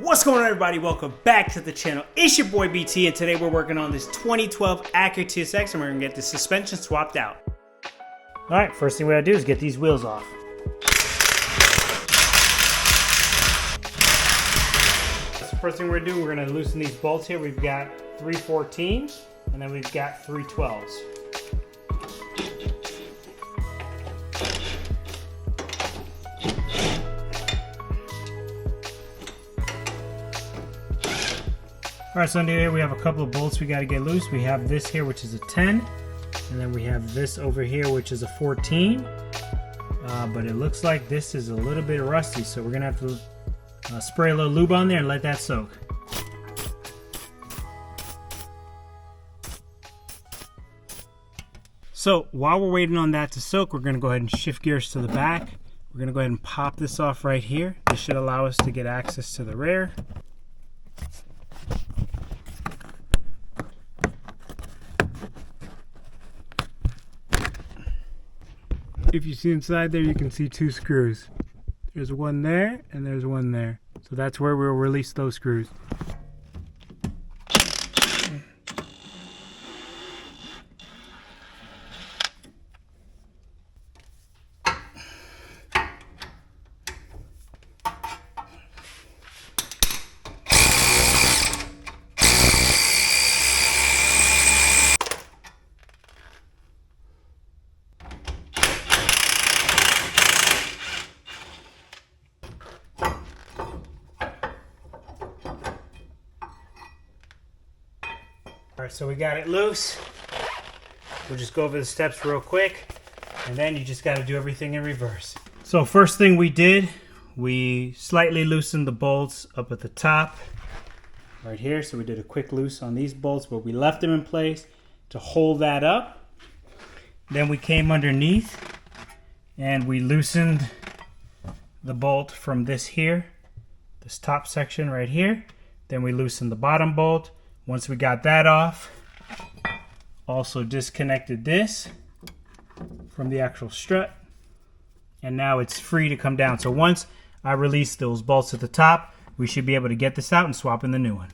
What's going on, everybody? Welcome back to the channel. It's your boy BT, and today we're working on this 2012 Acura TSX, and we're gonna get the suspension swapped out. All right, first thing we gotta do is get these wheels off. That's the first thing we're doing. We're gonna loosen these bolts here. We've got 314s, and then we've got 312s. All right, so under here we have a couple of bolts we got to get loose. We have this here, which is a 10, and then we have this over here, which is a 14. But it looks like this is a little bit rusty, so we're gonna have to spray a little lube on there and let that soak. So while we're waiting on that to soak, we're gonna go ahead and shift gears to the back. We're gonna go ahead and pop this off right here. This should allow us to get access to the rear. If you see inside there, you can see two screws. There's one there and there's one there. So that's where we'll release those screws. Alright, so we got it loose. We'll just go over the steps real quick, and then you just got to do everything in reverse. So first thing we did, we slightly loosened the bolts up at the top right here. So we did a quick loose on these bolts, but we left them in place to hold that up. Then we came underneath and we loosened the bolt from this here, this top section right here. Then we loosened the bottom bolt. Once we got that off, also disconnected this from the actual strut, and now it's free to come down. So once I release those bolts at the top, we should be able to get this out and swap in the new one.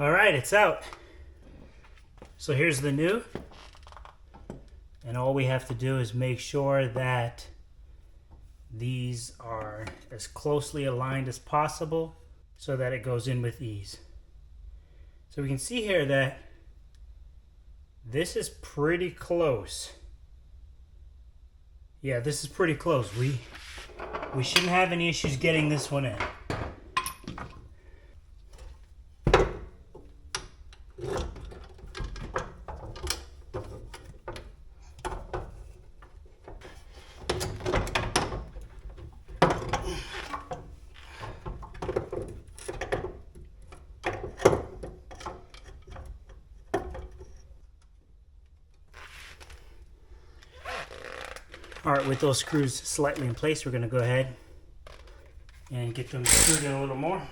All right, it's out. So here's the new. And all we have to do is make sure that these are as closely aligned as possible so that it goes in with ease. So we can see here that this is pretty close. Yeah, this is pretty close. We shouldn't have any issues getting this one in. All right, with those screws slightly in place, we're going to go ahead and get them screwed in a little more.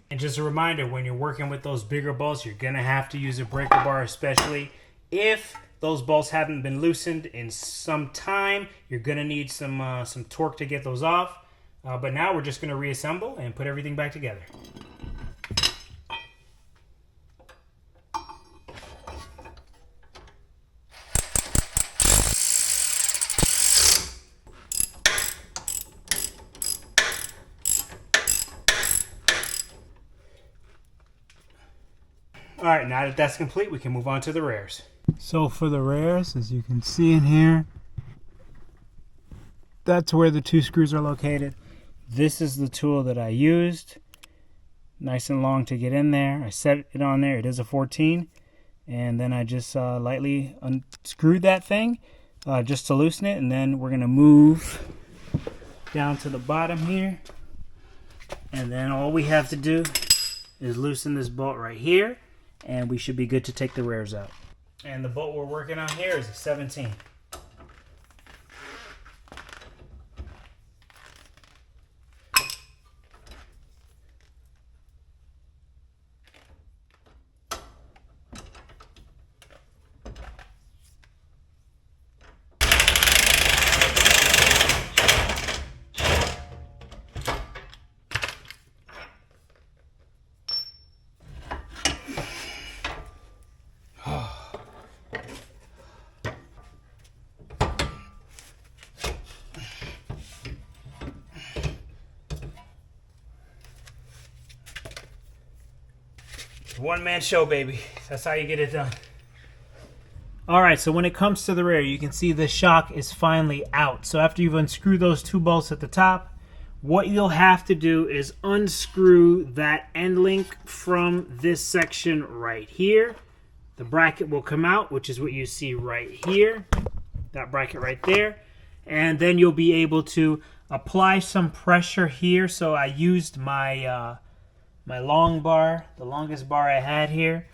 And just a reminder, when you're working with those bigger bolts, you're going to have to use a breaker bar, especially if those bolts haven't been loosened in some time. You're going to need some torque to get those off. But now we're just going to reassemble and put everything back together. All right, now that that's complete, we can move on to the rears. So for the rears, as you can see in here, that's where the two screws are located. This is the tool that I used. Nice and long to get in there. I set it on there. It is a 14. And then I just lightly unscrewed that thing just to loosen it. And then we're going to move down to the bottom here. And then all we have to do is loosen this bolt right here. and we should be good to take the rears out. And the bolt we're working on here is a 17. One-man show, baby. That's how you get it done. Alright, so when it comes to the rear, you can see the shock is finally out. So after you've unscrewed those two bolts at the top, what you'll have to do is unscrew that end link from this section right here. The bracket will come out, which is what you see right here. That bracket right there. And then you'll be able to apply some pressure here. So I used my my long bar, the longest bar I had here,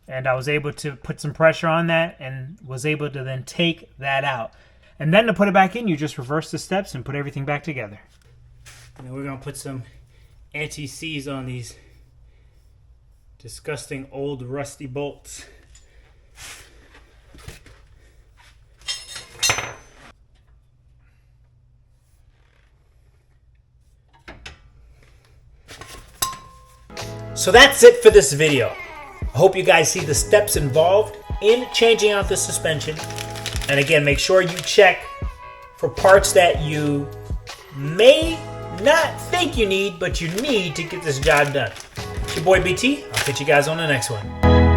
and I was able to put some pressure on that and was able to then take that out. And then to put it back in, you just reverse the steps and put everything back together. And then we're going to put some anti-seize on these disgusting old rusty bolts. So that's it for this video. I hope you guys see the steps involved in changing out the suspension. And again, make sure you check for parts that you may not think you need, but you need to get this job done. It's your boy BT. I'll catch you guys on the next one.